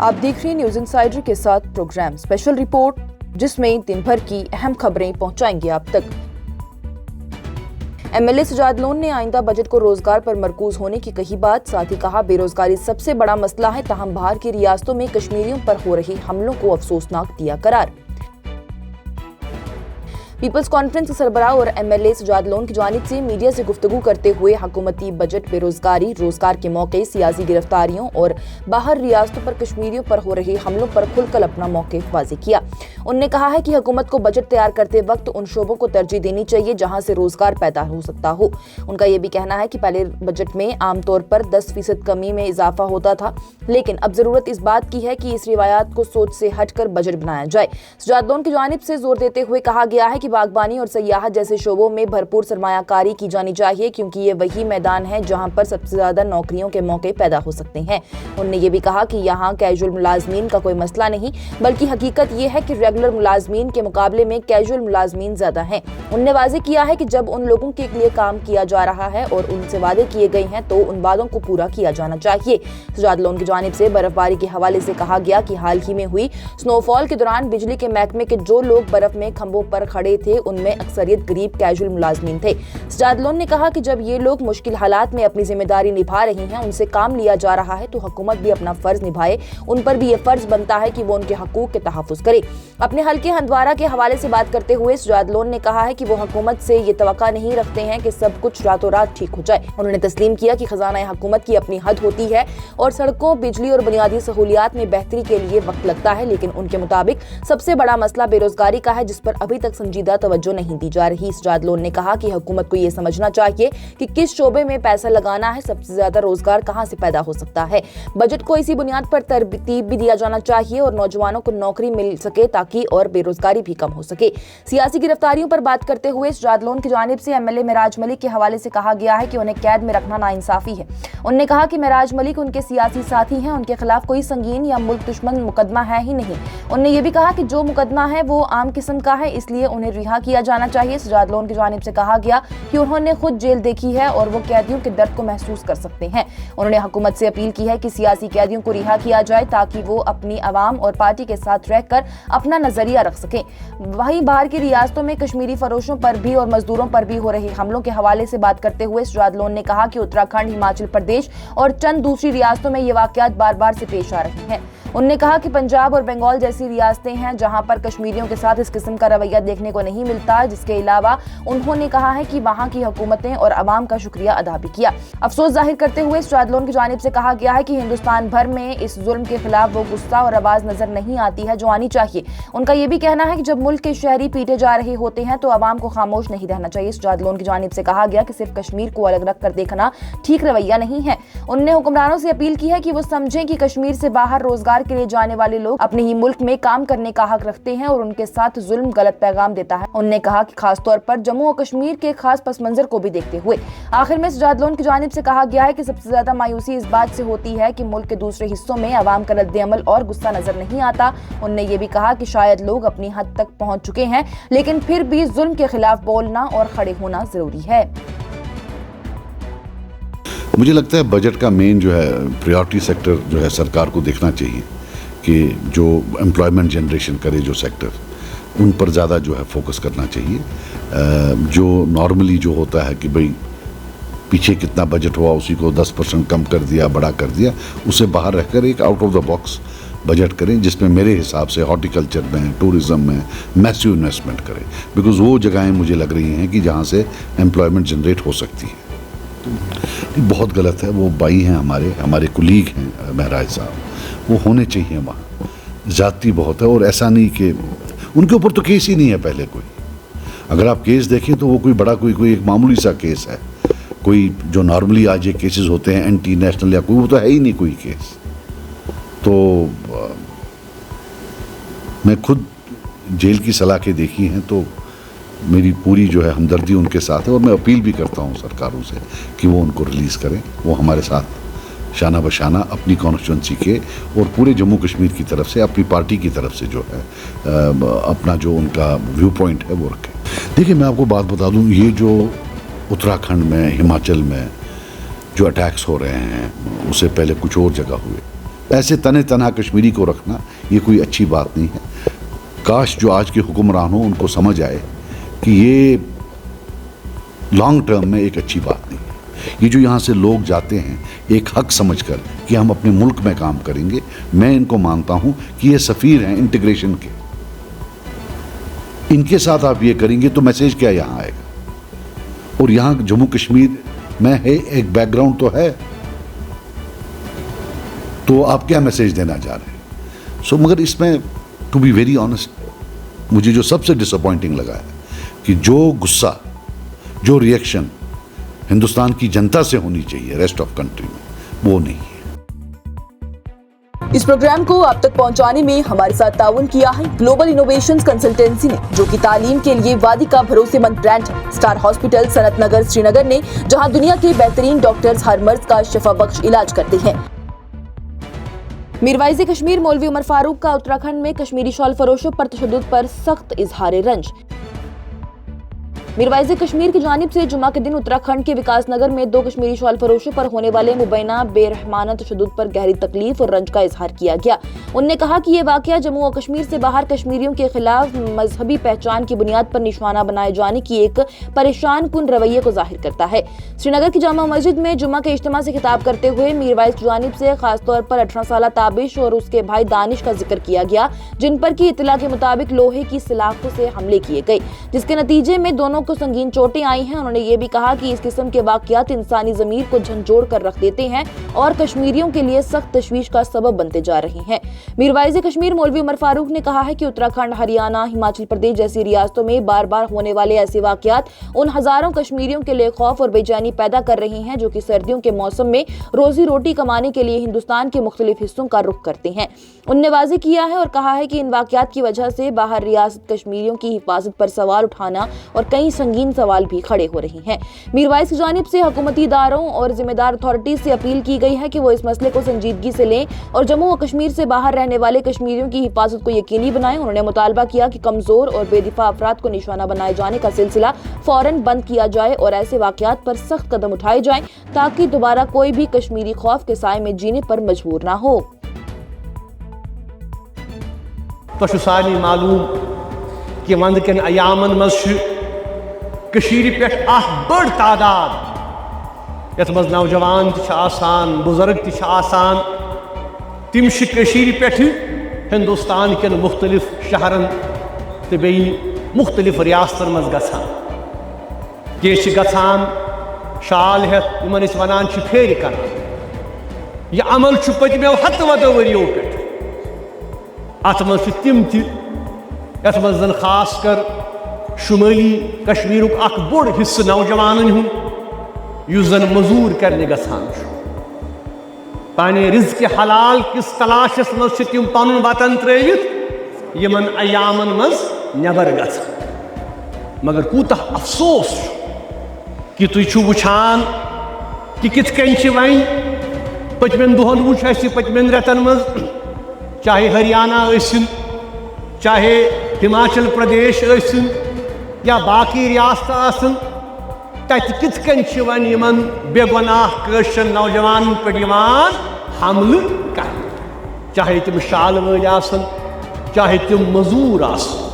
آپ دیکھ رہے ہیں نیوز انسائڈر کے ساتھ پروگرام اسپیشل رپورٹ، جس میں دن بھر کی اہم خبریں پہنچائیں گے آپ تک۔ M L A Sajad Lone نے آئندہ بجٹ کو روزگار پر مرکوز ہونے کی کہی بات، ساتھ ہی کہا بے روزگاری سب سے بڑا مسئلہ ہے، تاہم باہر کی ریاستوں میں کشمیریوں پر ہو رہے حملوں کو افسوسناک دیا قرار۔ پیپلز کانفرنس کے سربراہ اور M L A Sajad Lone کی جانب سے میڈیا سے گفتگو کرتے ہوئے حکومتی بجٹ بے روزگاری، روزگار کے موقع، سیاسی گرفتاریوں اور باہر ریاستوں پر کشمیریوں پر ہو رہے حملوں پر کھل کر اپنا موقف واضح کیا۔ انہوں نے کہا ہے کہ حکومت کو بجٹ تیار کرتے وقت ان شعبوں کو ترجیح دینی چاہیے جہاں سے روزگار پیدا ہو سکتا ہو۔ ان کا یہ بھی کہنا ہے کہ پہلے بجٹ میں عام طور پر 10% کمی میں اضافہ ہوتا تھا، لیکن اب ضرورت اس بات کی ہے کہ اس روایات کو سوچ سے ہٹ کر بجٹ بنایا جائے۔ سجاد لون کی جانب سے زور دیتے ہوئے کہا گیا ہے کہ باغبانی اور سیاحت جیسے شعبوں میں بھرپور سرمایہ کاری کی جانی چاہیے، کیونکہ یہ وہی میدان ہے جہاں پر سب سے زیادہ نوکریوں کے موقع پیدا ہو سکتے ہیں۔ انہوں نے یہ بھی کہا کہ یہاں کیجول ملازمین کا کوئی مسئلہ نہیں، بلکہ حقیقت یہ ہے کہ ریگولر ملازمین کے مقابلے میں کیجول ملازمین زیادہ ہیں۔ انہوں نے واضح کیا ہے کہ جب ان لوگوں کے لیے کام کیا جا رہا ہے اور ان سے وعدے کیے گئے ہیں تو ان وعدوں کو پورا کیا جانا چاہیے۔ سجاد لون کی جانب سے برف باری کے حوالے سے کہا گیا کہ حال ہی میں ہوئی سنو فال کے دوران بجلی کے محکمے کے جو لوگ برف میں کھمبوں پر کھڑے تھے ان میں اکثریت غریب کیجول ملازمین تھے۔ سجاد لون نے کہا کہ جب یہ لوگ مشکل حالات میں اپنی ذمہ داری نبھا رہے ہیں، ان سے کام لیا جا رہا ہے، تو حکومت بھی اپنا فرض نبھائے۔ ان پر بھی یہ فرض بنتا ہے کہ وہ ان کے حقوق کے تحفظ کرے۔ اپنے حلقے ہندوارہ کے حوالے سے بات کرتے ہوئے سجاد لون نے کہا ہے کہ وہ حکومت سے یہ توقع نہیں رکھتے ہیں کہ سب کچھ راتوں رات ٹھیک ہو جائے۔ انہوں نے تسلیم کیا کہ خزانہ حکومت کی اپنی حد ہوتی ہے اور سڑکوں، بجلی اور بنیادی سہولیات میں بہتری کے لیے وقت لگتا ہے، لیکن ان کے مطابق سب سے بڑا مسئلہ بے روزگاری کا ہے، جس پر ابھی تک سنجیدہ توجہ نہیں دی جا رہی۔ سجاد لون نے کہا کہ حکومت کو یہ سمجھنا چاہیے کہ کس شعبے میں پیسہ لگانا ہے، سب سے زیادہ روزگار کہاں سے پیدا ہو سکتا ہے۔ بجٹ کو اسی بنیاد پر ترتیب بھی دیا جانا چاہیے اور نوجوانوں کو نوکری مل سکے تاکہ اور بے روزگاری بھی کم ہو سکے۔ سیاسی گرفتاریوں پر بات کرتے ہوئے سجاد لون کی جانب سے ایم ایل اے معراج ملک کے حوالے سے کہا گیا ہے کہ انہیں قید میں رکھنا ناانصافی ہے۔ انہوں نے کہا کہ معراج ملک ان کے سیاسی ساتھی ہیں، ان کے خلاف کوئی سنگین یا ملک دشمن مقدمہ ہے ہی نہیں۔ انہوں نے یہ بھی کہا کہ جو مقدمہ ہے وہ عام قسم کا ہے، اس لیے انہیں رہا کیا جانا چاہیے۔ سجاد لون کی جانب سے کہا گیا کہ انہوں نے خود جیل دیکھی ہے اور وہ قیدیوں کے درد کو محسوس کر سکتے ہیں۔ انہوں نے حکومت سے اپیل کی ہے کہ سیاسی قیدیوں کو رہا کیا جائے تاکہ وہ اپنی عوام اور پارٹی کے ساتھ رہ کر اپنا نظریہ رکھ سکیں۔ وہیں باہر کی ریاستوں میں کشمیری فروشوں پر بھی اور مزدوروں پر بھی ہو رہے حملوں کے حوالے سے بات کرتے ہوئے سجاد لون نے کہا کہ اتراکھنڈ، ہماچل پردیش اور چند دوسری ریاستوں میں یہ واقعات بار بار سے پیش آ رہے ہیں۔ انہوں نے کہا کہ پنجاب اور بنگال جیسی ریاستیں ہیں جہاں پر کشمیریوں کے ساتھ اس قسم کا رویہ دیکھنے کو نہیں ملتا، جس کے علاوہ انہوں نے کہا ہے کہ وہاں کی حکومتیں اور عوام کا شکریہ ادا بھی کیا۔ افسوس ظاہر کرتے ہوئے سجاد لون کی جانب سے کہا گیا ہے کہ ہندوستان بھر میں اس ظلم کے خلاف وہ غصہ اور آواز نظر نہیں آتی ہے جو آنی چاہیے۔ ان کا یہ بھی کہنا ہے کہ جب ملک کے شہری پیٹے جا رہے ہوتے ہیں تو عوام کو خاموش نہیں رہنا چاہیے۔ سجاد لون کی جانب سے کہا گیا کہ صرف کشمیر کو الگ رکھ کر دیکھنا ٹھیک رویہ نہیں ہے۔ انہوں نے حکمرانوں سے اپیل کی ہے کہ وہ سمجھیں کہ کشمیر سے باہر روزگار کے لیے جانے والے لوگ اپنے ہی ملک میں کام کرنے کا حق رکھتے ہیں اور ان کے ساتھ ظلم غلط پیغام دیتا ہے۔ انہوں نے کہا کہ خاص طور پر جموں و کشمیر کے خاص پس منظر کو بھی دیکھتے ہوئے آخر میں سجاد لون کی جانب سے کہا گیا ہے کہ سب سے زیادہ مایوسی اس بات سے ہوتی ہے کہ ملک کے دوسرے حصوں میں عوام کا رد عمل اور غصہ نظر نہیں آتا۔ انہوں نے یہ بھی کہا کہ شاید لوگ اپنی حد تک پہنچ چکے ہیں، لیکن پھر بھی ظلم کے خلاف بولنا اور کھڑے ہونا ضروری ہے۔ مجھے لگتا ہے بجٹ کا مین جو ہے پریورٹی سیکٹر جو ہے سرکار کو دیکھنا چاہیے کہ جو امپلائمنٹ جنریشن کرے جو سیکٹر، ان پر زیادہ جو ہے فوکس کرنا چاہیے۔ جو نارملی جو ہوتا ہے کہ بھئی پیچھے کتنا بجٹ ہوا اسی کو 10% کم کر دیا، بڑا کر دیا، اسے باہر رہ کر ایک out of the box budget کریں جس میں میرے حساب سے ہارٹیکلچر میں، ٹورزم میں میسیو انویسٹمنٹ کریں، بیکاز وہ جگہیں مجھے لگ رہی ہیں کہ جہاں سے امپلائمنٹ جنریٹ ہو سکتی ہے۔ بہت غلط ہے، وہ بھائی ہیں ہمارے کولیگ ہیں مہراج صاحب، وہ ہونے چاہیے وہاں۔ زیادتی بہت ہے اور ایسا نہیں کہ ان کے اوپر تو کیس ہی نہیں ہے پہلے کوئی۔ اگر آپ کیس دیکھیں تو وہ کوئی بڑا کوئی ایک معمولی سا کیس ہے، کوئی جو نارملی آج یہ کیسز ہوتے ہیں اینٹی نیشنل یا کوئی، وہ تو ہے ہی نہیں کوئی کیس۔ تو میں خود جیل کی سلاخیں دیکھی ہیں تو میری پوری جو ہے ہمدردی ان کے ساتھ ہے اور میں اپیل بھی کرتا ہوں سرکاروں سے کہ وہ ان کو ریلیز کریں۔ وہ ہمارے ساتھ شانہ بشانہ اپنی کانسٹیٹوئنسی کے اور پورے جموں کشمیر کی طرف سے، اپنی پارٹی کی طرف سے جو ہے اپنا جو ان کا ویو پوائنٹ ہے وہ رکھیں۔ دیکھیں میں آپ کو بات بتا دوں، یہ جو اتراکھنڈ میں، ہماچل میں جو اٹیکس ہو رہے ہیں، اس سے پہلے کچھ اور جگہ ہوئے، ऐसे तने तनहा कश्मीरी को रखना ये कोई अच्छी बात नहीं है। काश जो आज के हुक्मरान हो उनको समझ आए कि ये लॉन्ग टर्म में एक अच्छी बात नहीं है। ये जो यहाँ से लोग जाते हैं एक हक समझकर कि हम अपने मुल्क में काम करेंगे, मैं इनको मानता हूँ कि ये सफ़ीर हैं इंटीग्रेशन के। इनके साथ आप ये करेंगे तो मैसेज क्या यहाँ आएगा? और यहाँ जम्मू कश्मीर में है एक बैकग्राउंड तो है, तो आप क्या मैसेज देना चाह रहे हैं? सो मगर इसमें टू बी वेरी ऑनेस्ट, मुझे जो सबसे डिसअपॉइंटिंग लगा है कि जो गुस्सा, जो रिएक्शन हिंदुस्तान की जनता से होनी चाहिए रेस्ट ऑफ कंट्री में, वो नहीं है। इस प्रोग्राम को आप तक पहुंचाने में हमारे साथ ताउन किया है ग्लोबल इनोवेशंस कंसल्टेंसी ने, जो कि तालीम के लिए वादी का भरोसेमंद ब्रांड है। स्टार हॉस्पिटल सनत नगर श्रीनगर ने, जहां दुनिया के बेहतरीन डॉक्टर्स हर मर्ज का शिफा बख्श इलाज करते हैं। मीरवाइज़ कश्मीर मौलवी उमर फारूक का उत्तराखंड में कश्मीरी शॉल फरोशों पर तशद्दुद पर सख्त इजहार रंज। मीरवाइज़ कश्मीर की जानिब से जुमा के दिन उत्तराखंड के विकास नगर में 2 कश्मीरी शॉल फरोशों पर होने वाले मुबैना बेरहमाना तशद्दुद पर गहरी तकलीफ और रंज का इजहार किया गया। उन्होंने कहा कि ये वाकया जम्मू और कश्मीर से बाहर कश्मीरियों के खिलाफ मजहबी पहचान की बुनियाद पर निशाना बनाए जाने की एक परेशान कुन रवैये को जाहिर करता है। श्रीनगर की जामा मस्जिद में जुमा के इज्तिमा से खिताब करते हुए मीरवाइज़ की जानिब से खासतौर पर 18 साल ताबिश और उसके भाई दानिश का जिक्र किया गया, जिन पर की इत्तला के मुताबिक लोहे की सलाखों से हमले किए गए, जिसके नतीजे में दोनों को संगीन चोटें आई हैं। उन्होंने ये भी कहा कि इस किस्म के वाकयात इंसानी ज़मीर को झंझोड़ कर रख देते हैं और कश्मीरियों के लिए सख्त तशवीश का सबब बनते जा रहे हैं। मीरवाइज़ कश्मीर मौलवी उमर फारूक ने कहा है कि उत्तराखंड, हरियाणा, हिमाचल प्रदेश जैसी रियासतों में बार बार होने वाले ऐसे वाकयात उन हजारों कश्मीरियों के लिए खौफ और बेचैनी पैदा कर रहे हैं, जो कि सर्दियों के मौसम में रोजी रोटी कमाने के लिए हिंदुस्तान के मुख्तलिफ हिस्सों का रुख करते हैं। उन्होंने वाज़ेह किया है और कहा है कि इन वाकयात की वजह से बाहर रियासत कश्मीरियों की हिफाजत पर सवाल उठाना और कई संगीन सवाल भी खड़े हो रहे हैं। मीरवाइज़ की जानिब से हुकूमती इदारों और जिम्मेदार अथॉरिटीज से अपील की गई है कि वो इस मसले को संजीदगी से लें और जम्मू और कश्मीर से बाहर रहने वाले कश्मीरियों की हिफाजत को यकीनी बनाएं। उन्होंने मुतालबा किया कि कमजोर और बेदिफा अफराद को निशाना बनाए जाने का सिलसिला फौरन बंद किया जाए और ऐसे वाकयात पर सख्त कदम उठाए जाएं ताकि दोबारा कोई भी कश्मीरी खौफ के साए में जीने पर मजबूर ना हो। तो सारी मालूम कि वंद के अयामन मज पे बड़ तादाद यथ मज नौजवान आसान, बुजुर्ग आसान, तिम पे हिंदुस्तान के मुख्तलिफ शहरन तो बे मुख्तलिफ रियासतन मज गसान गसान शाल हेत इन वनान फेर कर। यह अमल पतमो 100 वरियों पे अत मज तिम यथ मज जन खास कर शुमाली कश्मीर अख बोड़ हिस्स नौजवान हुस जन मजूर करने गसान पाने रिज़्क़ हलाल किस तलाशस मज तिम पन वतन त्रित यमन अयामन मज नबर गसान। मगर कूत अफसोस कि तुम वुछान कि कित कन वन पतमें दोहन वुच पतमें रेतन मज, चाहे हरियाणा चाहे हिमाचल प्रदेश या बाकी रियासत आसन, तत कित कन वन यमन बेगुनाह कशर नौजवान पे हमल कर, चाहे तुम शाल वल आसन, चाहे तुम मजूर आसन।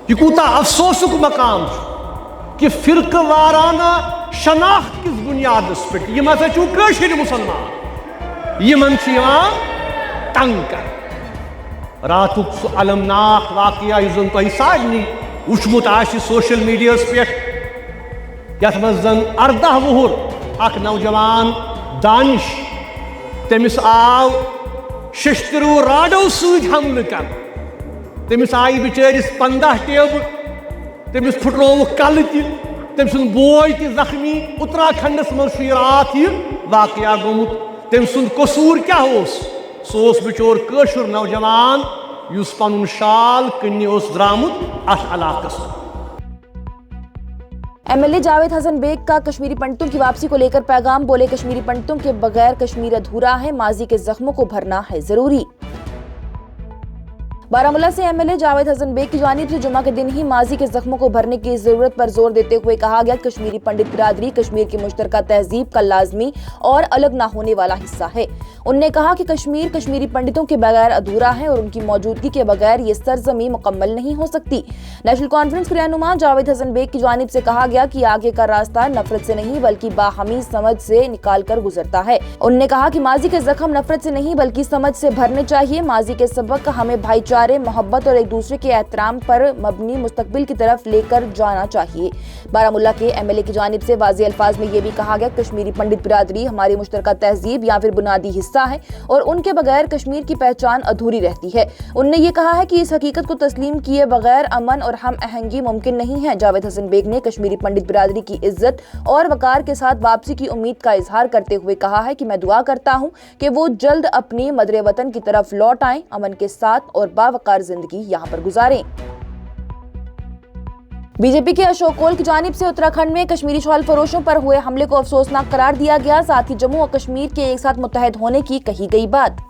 यह कूता अफसोसुक मकाम कि फिरक वाराना शनाख्त किस बुनियाद पे यम हसा कशर मुसलमान यमन तंग कर। रातुक सह अलमनाक वाकया जन तुम सारे वुचमुत सोशल मीडिया पे यथ मज जन 18 वुहुर अख नौजवान दानिश तमिस आव शस्त्रो राडो सद हमल कर, तमिस आई बिचारिस 15 टेब, तमिस फुटरोव कल तम सुन बोय त जख्मी। उत्तराखंडस मज रात यह वाकया गोमुत। तम सुन कसूर क्या सोस बिचोर कशर नौजवान युस पनुन शाल कन्नी द्रामुत अथ इलाकस। एमएलए जावेद हसन बेग का कश्मीरी पंडितों की वापसी को लेकर पैगाम, बोले कश्मीरी पंडितों के बगैर कश्मीर अधूरा है, माजी के जख्मों को भरना है जरूरी। बारामूला से एमएलए जावेद हसन बेग की जानिब से जुमा के दिन ही माजी के जख्मों को भरने की जरूरत पर जोर देते हुए कहा गया, कश्मीरी पंडित बिरादरी कश्मीर की मुश्तरका तहजीब का लाजमी और अलग ना होने वाला हिस्सा है। उन्होंने कहा कि कश्मीर कश्मीरी पंडितों के बगैर अधूरा है और उनकी मौजूदगी के बगैर ये सरजमी मुकम्मल नहीं हो सकती। नेशनल कॉन्फ्रेंस के रहनुमा जावेद हसन बेग की जानिब से कहा गया कि आगे का रास्ता नफरत से नहीं बल्कि बाहमी समझ से निकाल कर गुजरता है। उन्होंने कहा कि माजी के जख्म नफरत से नहीं बल्कि समझ से भरने चाहिए। माजी के सबक हमें भाईचारे, मोहब्बत और एक दूसरे के एहतराम पर मबनी मुस्तकबिल की तरफ लेकर जाना चाहिए। बारामूला के एमएलए की जानिब से वाज़ेह अल्फाज में ये भी कहा गया, कश्मीरी पंडित बिरादरी हमारी मुश्तरका तहजीब या फिर बुनियादी हिस्सा है और उनके बगैर कश्मीर की पहचान अधूरी रहती है। उन्होंने ये कहा है कि इस हकीकत को तस्लीम किए बगैर अमन और हम आहंगी मुमकिन नहीं है। जावेद हसन बेग ने कश्मीरी पंडित बिरादरी की इज्जत और वकार के साथ वापसी की उम्मीद का इजहार करते हुए कहा है कि मैं दुआ करता हूं कि वो जल्द अपनी मदरे वतन की तरफ लौट आएं, अमन के साथ और बावकार जिंदगी यहाँ पर गुजारें। बीजेपी के अशोक कोल की जानिब से उत्तराखंड में कश्मीरी शॉल फरोशों पर हुए हमले को अफसोसनाक करार दिया गया। साथ ही जम्मू और कश्मीर के एक साथ मुत्तहद होने की कही गई बात।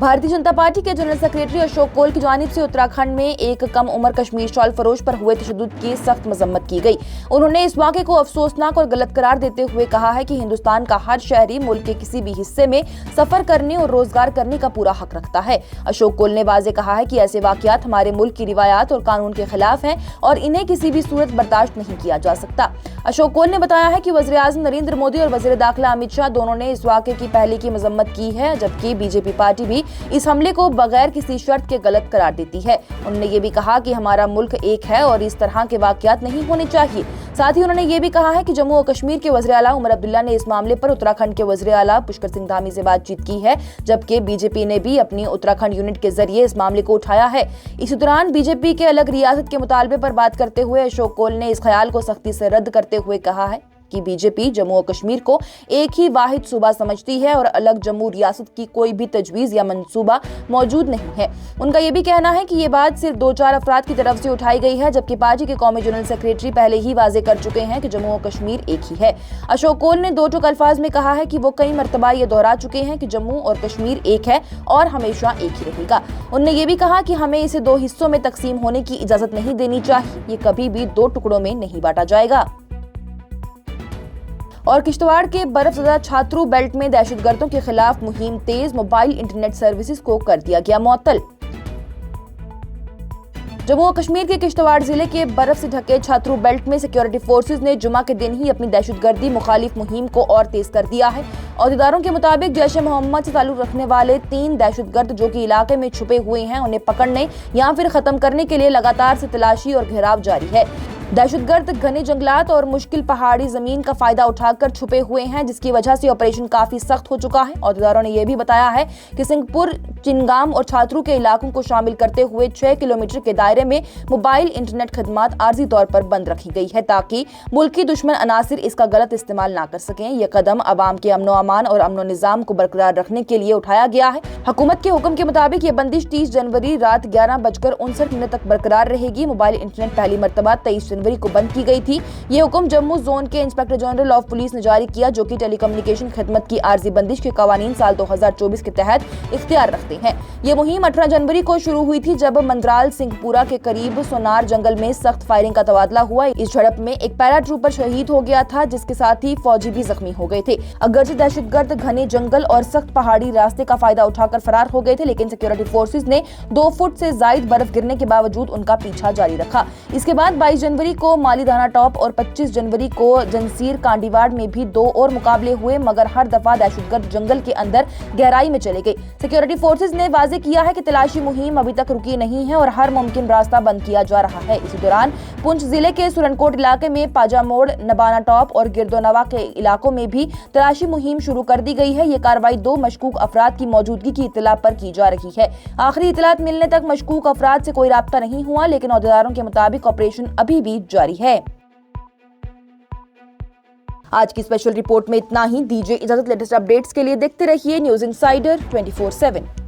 भारतीय जनता पार्टी के जनरल सेक्रेटरी अशोक कोल की जानिब से उत्तराखंड में एक कम उम्र कश्मीर शॉल फरोश पर हुए तशद्दुद की सख्त मजम्मत की गई। उन्होंने इस वाक़े को अफसोसनाक और गलत करार देते हुए कहा है कि हिंदुस्तान का हर शहरी मुल्क के किसी भी हिस्से में सफर करने और रोजगार करने का पूरा हक रखता है। अशोक कोल ने वाज़ेह कहा है कि ऐसे वाक़यात हमारे मुल्क की रिवायात और कानून के खिलाफ हैं और इन्हें किसी भी सूरत बर्दाश्त नहीं किया जा सकता। अशोक कोल ने बताया है कि वज़ीर आज़म नरेंद्र मोदी और वज़ीर दाखिला अमित शाह दोनों ने इस वाक़े की पहले की मजम्मत की है, जबकि बीजेपी पार्टी भी इस हमले को बगैर किसी शर्त के गलत करार देती है। उन्होंने ये भी कहा कि हमारा मुल्क एक है और इस तरह के वाक़यात नहीं होने चाहिए। साथ ही उन्होंने ये भी कहा है कि जम्मू और कश्मीर के वज़ीर आला उमर अब्दुल्ला ने इस मामले पर उत्तराखंड के वज़ीर आला पुष्कर सिंह धामी से बातचीत की है, जबकि बीजेपी ने भी अपनी उत्तराखंड यूनिट के जरिए इस मामले को उठाया है। इसी दौरान बीजेपी के अलग रियासत के मुतालबे पर बात करते हुए अशोक कोल ने इस ख्याल को सख्ती से रद्द करते हुए कहा है कि बीजेपी जम्मू और कश्मीर को एक ही वाहिद सूबा समझती है और अलग जम्मू रियासत की कोई भी तजवीज़ या मंसूबा मौजूद नहीं है। उनका ये भी कहना है कि ये बात सिर्फ 2-4 अफराद की तरफ से उठाई गई है, जबकि पार्टी के कौमी जनरल सेक्रेटरी पहले ही वाज़ेह कर चुके हैं कि जम्मू और कश्मीर एक ही है। अशोक कोल ने 2 टूक अल्फाज में कहा है कि वो कई मरतबा ये दोहरा चुके हैं कि जम्मू और कश्मीर एक है और हमेशा एक ही रहेगा। उन्होंने ये भी कहा कि हमें इसे 2 हिस्सों में तकसीम होने की इजाजत नहीं देनी चाहिए, ये कभी भी 2 टुकड़ों में नहीं बांटा जाएगा। और किश्तवाड़ के बर्फज़दा छात्रू बेल्ट में दहशतगर्दों के खिलाफ मुहिम तेज, मोबाइल इंटरनेट सर्विसेज को कर दिया गया मुअत्तल। जम्मू और कश्मीर के किश्तवाड़ जिले के बर्फ से ढके छात्रू बेल्ट में सिक्योरिटी फोर्सेज ने जुमा के दिन ही अपनी दहशतगर्दी मुखालिफ मुहिम को और तेज कर दिया है। अहदेदारों के मुताबिक जैश ए मोहम्मद से ताल्लुक रखने वाले 3 दहशतगर्द जो कि इलाके में छुपे हुए हैं, उन्हें पकड़ने या फिर खत्म करने के लिए लगातार से तलाशी और घेराव जारी है। दहशतगर्द घने जंगलात और मुश्किल पहाड़ी जमीन का फायदा उठाकर छुपे हुए हैं, जिसकी वजह से ऑपरेशन काफी सख्त हो चुका है। अहदेदारों ने यह भी बताया है कि सिंहपुर, चिनगाम और छात्रू के इलाकों को शामिल करते हुए 6 किलोमीटर के दायरे में मोबाइल इंटरनेट खदमात आर्जी तौर पर बंद रखी गई है, ताकि मुल्की दुश्मन अनासिर इसका गलत इस्तेमाल ना कर सकें। यह कदम अवाम के अमनो अमान और अमनो निजाम को बरकरार रखने के लिए उठाया गया है। हुकूमत के हुक्म के मुताबिक ये बंदिश 30 जनवरी रात 11:59 तक बरकरार रहेगी। मोबाइल इंटरनेट पहली मरतबा 23 जनवरी को बंद की गई थी। ये हुक्म जम्मू जोन के इंस्पेक्टर जनरल ऑफ पुलिस ने जारी किया, जो कि टेलीकम्युनिकेशन खिदमत की आर्जी बंदिश के कवानीन साल 2024 के तहत इख्तियार रखते हैं। ये मुहिम 18 जनवरी को शुरू हुई थी, जब मंदराल सिंहपुरा के करीब सोनार जंगल में सख्त फायरिंग का तबादला हुआ। इस झड़प में एक पैरा ट्रूपर शहीद हो गया था, जिसके साथ ही फौजी भी जख्मी हो गए थे। अगरचे दहशतगर्द घने जंगल और सख्त पहाड़ी रास्ते का फायदा उठाकर फरार हो गए थे, लेकिन सिक्योरिटी फोर्सेज ने 2 फुट से जायद बर्फ गिरने के बावजूद उनका पीछा जारी रखा। इसके बाद 22 जनवरी को मालीदाना टॉप और 25 जनवरी को जंसीर कांडीवाड़ में भी 2 और मुकाबले हुए, मगर हर दफा दहशतगर्द जंगल के अंदर गहराई में चले गए। सिक्योरिटी फोर्सेज ने वाज़ेह किया है कि तलाशी मुहिम अभी तक रुकी नहीं है और हर मुमकिन रास्ता बंद किया जा रहा है। इसी दौरान पुंछ जिले के सुरनकोट इलाके में पाजा मोड़, नबाना टॉप और गिरदोनवा के इलाकों में भी तलाशी मुहिम शुरू कर दी गई है। ये कार्रवाई 2 मशकूक अफराद की मौजूदगी की इत्तला पर की जा रही है। आखिरी इत्तलात मिलने तक मशकूक अफराद से कोई राब्ता नहीं हुआ, लेकिन अहदेदारों के मुताबिक ऑपरेशन अभी भी जारी है। आज की स्पेशल रिपोर्ट में इतना ही। दीजिए इजाजत। लेटेस्ट अपडेट्स के लिए देखते रहिए न्यूज़ इनसाइडर 24/7।